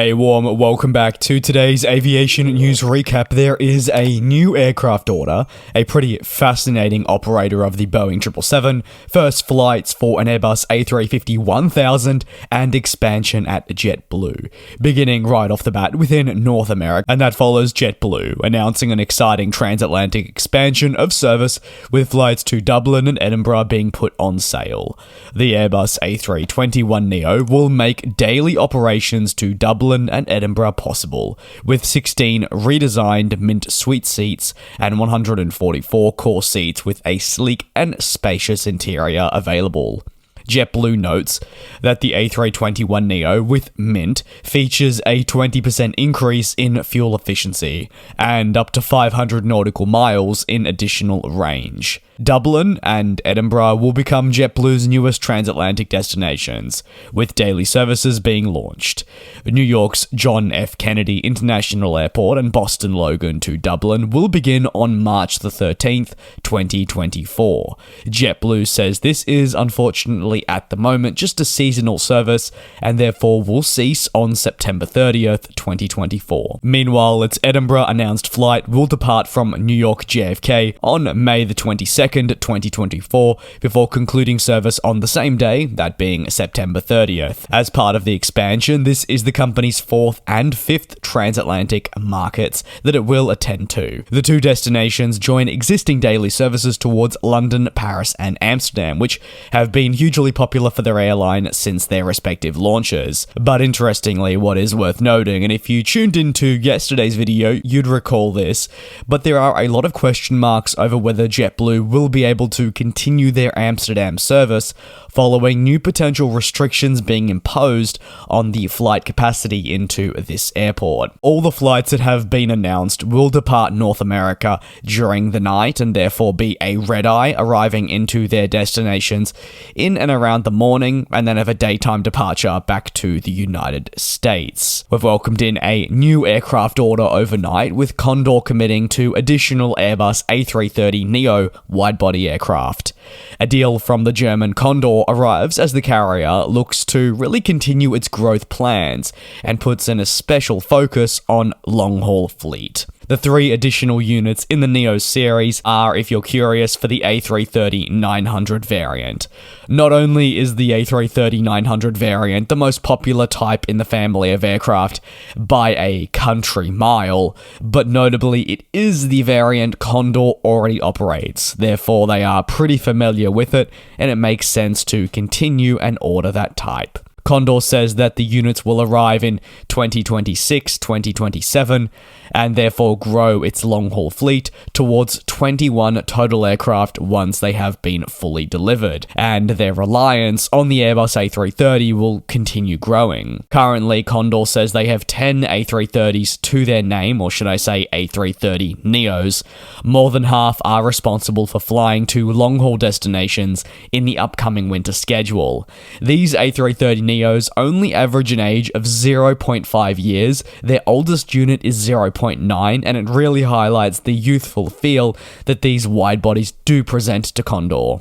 A warm welcome back to today's aviation news recap. There is a new aircraft order, a pretty fascinating operator of the Boeing 777, first flights for an Airbus A350-1000, and expansion at JetBlue, beginning right off the bat within North America, and that follows JetBlue announcing an exciting transatlantic expansion of service with flights to Dublin and Edinburgh being put on sale. The Airbus A321neo will make daily operations to Dublin and Edinburgh possible, with 16 redesigned Mint Suite seats and 144 core seats with a sleek and spacious interior available. JetBlue notes that the A321neo with Mint features a 20% increase in fuel efficiency and up to 500 nautical miles in additional range. Dublin and Edinburgh will become JetBlue's newest transatlantic destinations, with daily services being launched. New York's John F. Kennedy International Airport and Boston Logan to Dublin will begin on March the 13th, 2024. JetBlue says this is unfortunately at the moment just a seasonal service and therefore will cease on September 30th, 2024. Meanwhile, its Edinburgh announced flight will depart from New York JFK on May the 22nd, 2024, before concluding service on the same day, that being September 30th. As part of the expansion, this is the company's fourth and fifth transatlantic markets that it will attend to. The two destinations join existing daily services towards London, Paris, and Amsterdam, which have been hugely popular for their airline since their respective launches. But interestingly, what is worth noting, and if you tuned into yesterday's video, you'd recall this, but there are a lot of question marks over whether JetBlue will be able to continue their Amsterdam service following new potential restrictions being imposed on the flight capacity into this airport. All the flights that have been announced will depart North America during the night and therefore be a red-eye, arriving into their destinations in and around the morning, and then have a daytime departure back to the United States. We've welcomed in a new aircraft order overnight, with Condor committing to additional Airbus A330neo wide-body aircraft. A deal from the German Condor arrives as the carrier looks to really continue its growth plans and puts in a special focus on long-haul fleet. The three additional units in the Neo series are, if you're curious, for the A330-900 variant. Not only is the A330-900 variant the most popular type in the family of aircraft by a country mile, but notably it is the variant Condor already operates. Therefore, they are pretty familiar with it, and it makes sense to continue and order that type. Condor says that the units will arrive in 2026, 2027, and therefore grow its long-haul fleet towards 21 total aircraft once they have been fully delivered, and their reliance on the Airbus A330 will continue growing. Currently, Condor says they have 10 A330s to their name, or should I say A330neos. More than half are responsible for flying to long-haul destinations in the upcoming winter schedule. These A330neos only average an age of 0.5 years, their oldest unit is 0.9, and it really highlights the youthful feel that these wide bodies do present to Condor.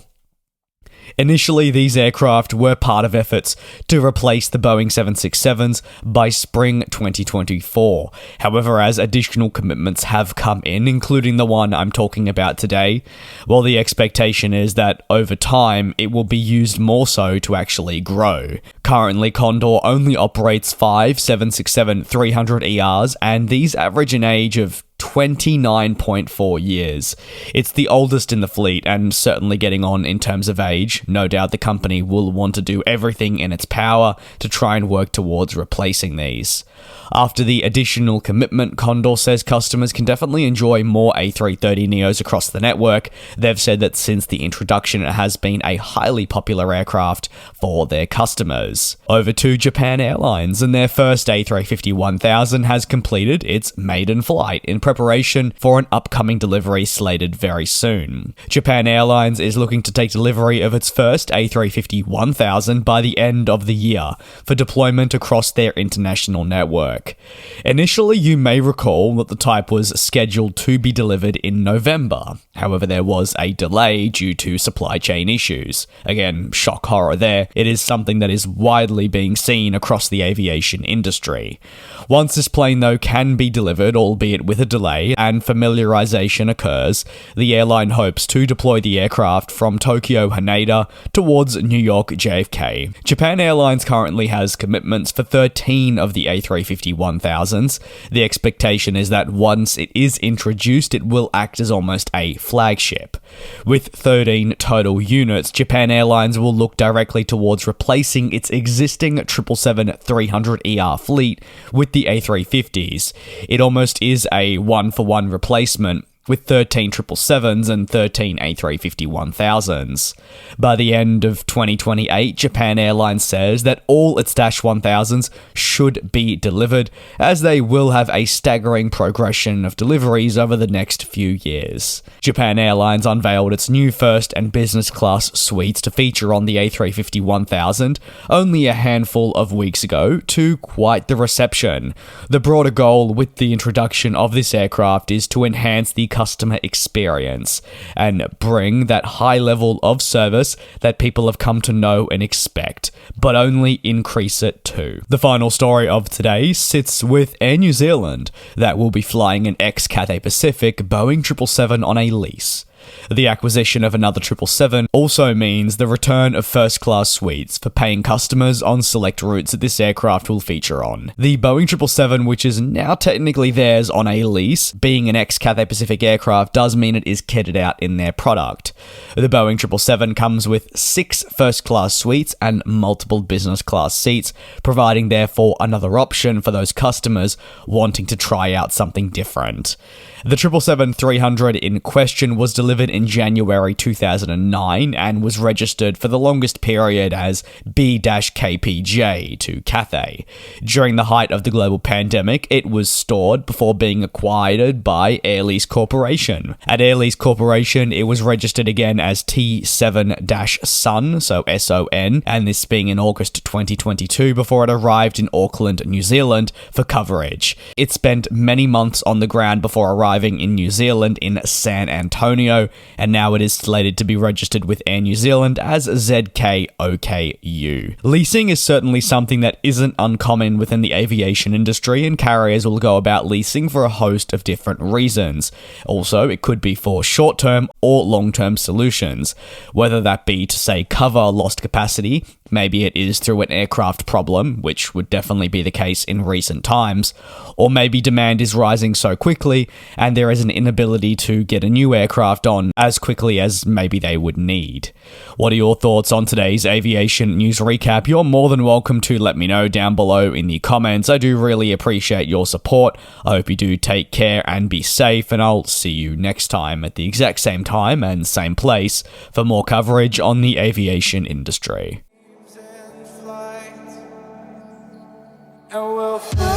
Initially, these aircraft were part of efforts to replace the Boeing 767s by spring 2024. However, as additional commitments have come in, including the one I'm talking about today, well, the expectation is that over time, it will be used more so to actually grow. Currently, Condor only operates 5 767-300ERs, and these average an age of 29.4 years. It's the oldest in the fleet and certainly getting on in terms of age. No doubt the company will want to do everything in its power to try and work towards replacing these. After the additional commitment, Condor says customers can definitely enjoy more A330neos across the network. They've said that since the introduction, it has been a highly popular aircraft for their customers. Over to Japan Airlines, and their first A350-1000 has completed its maiden flight in preparation for an upcoming delivery slated very soon. Japan Airlines is looking to take delivery of its first A350-1000 by the end of the year for deployment across their international network. Initially, you may recall that the type was scheduled to be delivered in November. However, there was a delay due to supply chain issues. Again, shock horror there. It is something that is widely being seen across the aviation industry. Once this plane, though, can be delivered, albeit with a delay, and familiarization occurs, the airline hopes to deploy the aircraft from Tokyo Haneda towards New York JFK. Japan Airlines currently has commitments for 13 of the A350-1000s. The expectation is that once it is introduced, it will act as almost a flagship. With 13 total units, Japan Airlines will look directly towards replacing its existing 777-300ER fleet with the A350s. It almost is a one-for-one replacement, with 13 777s and 13 A350-1000s. By the end of 2028, Japan Airlines says that all its Dash 1000s should be delivered, as they will have a staggering progression of deliveries over the next few years. Japan Airlines unveiled its new first and business class suites to feature on the A350-1000 only a handful of weeks ago, to quite the reception. The broader goal with the introduction of this aircraft is to enhance the customer experience and bring that high level of service that people have come to know and expect, but only increase it too. The final story of today sits with Air New Zealand, that will be flying an ex-Cathay Pacific Boeing 777 on a lease. The acquisition of another 777 also means the return of first-class suites for paying customers on select routes that this aircraft will feature on. The Boeing 777, which is now technically theirs on a lease, being an ex-Cathay Pacific aircraft, does mean it is kitted out in their product. The Boeing 777 comes with 6 first-class suites and multiple business-class seats, providing therefore another option for those customers wanting to try out something different. The 777-300 in question was delivered in January 2009 and was registered for the longest period as B-KPJ to Cathay. During the height of the global pandemic, it was stored before being acquired by Airlease Corporation. At Airlease Corporation, it was registered again as T7-SUN, so S-O-N, and this being in August 2022 before it arrived in Auckland, New Zealand for coverage. It spent many months on the ground before arriving in New Zealand in San Antonio, and now it is slated to be registered with Air New Zealand as ZKOKU. Leasing is certainly something that isn't uncommon within the aviation industry, and carriers will go about leasing for a host of different reasons. Also, it could be for short-term or long-term solutions, whether that be to, say, cover lost capacity. Maybe it is through an aircraft problem, which would definitely be the case in recent times, or maybe demand is rising so quickly and there is an inability to get a new aircraft on as quickly as maybe they would need. What are your thoughts on today's aviation news recap? You're more than welcome to let me know down below in the comments. I do really appreciate your support. I hope you do take care and be safe, and I'll see you next time at the exact same time and same place for more coverage on the aviation industry. And we'll fly.